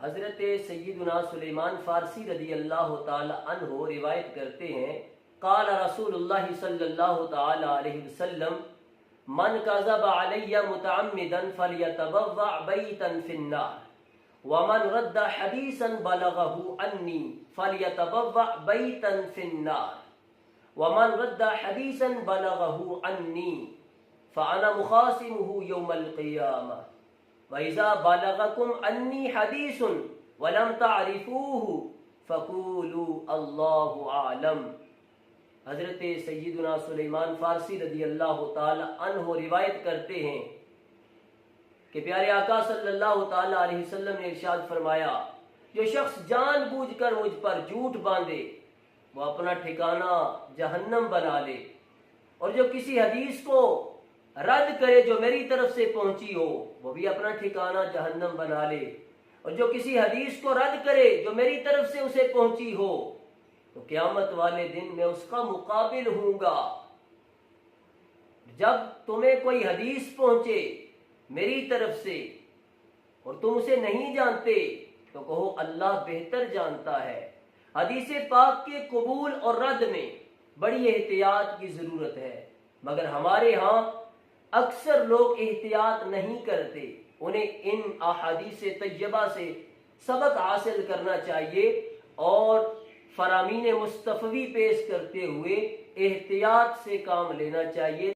حضرت سیدنا سلیمان فارسی رضی اللہ تعالی عنہ روایت کرتے ہیں، قال رسول اللہ صلی اللہ تعالی علیہ وسلم من کذب علی متعمدا فلیتبوأ بیتا فی النار ومن رد حدیثا بلغه انی فلیتبوأ بیتا فی النار ومن رد حدیثا بلغه انی فانا مخاصمه یوم القیامہ وَإِذَا بَلَغَكُمْ أَنِّي حَدِيثٌ وَلَمْ تَعْرِفُوهُ فَقُولُوا اللَّهُ أَعْلَمُ۔ حضرت سیدنا سلیمان فارسی رضی اللہ تعالی عنہ روایت کرتے ہیں کہ پیارے آقا صلی اللہ تعالی علیہ وسلم نے ارشاد فرمایا، جو شخص جان بوجھ کر مجھ پر جھوٹ باندھے وہ اپنا ٹھکانہ جہنم بنا لے، اور جو کسی حدیث کو رد کرے جو میری طرف سے پہنچی ہو وہ بھی اپنا ٹھکانہ جہنم بنا لے، اور جو کسی حدیث کو رد کرے جو میری طرف سے اسے پہنچی ہو تو قیامت والے دن میں اس کا مقابل ہوں گا۔ جب تمہیں کوئی حدیث پہنچے میری طرف سے اور تم اسے نہیں جانتے تو کہو اللہ بہتر جانتا ہے۔ حدیث پاک کے قبول اور رد میں بڑی احتیاط کی ضرورت ہے، مگر ہمارے ہاں اکثر لوگ احتیاط نہیں کرتے۔ انہیں ان احادیث طیبہ سے سبق حاصل کرنا چاہیے اور فرامین مصطفی پیش کرتے ہوئے احتیاط سے کام لینا چاہیے۔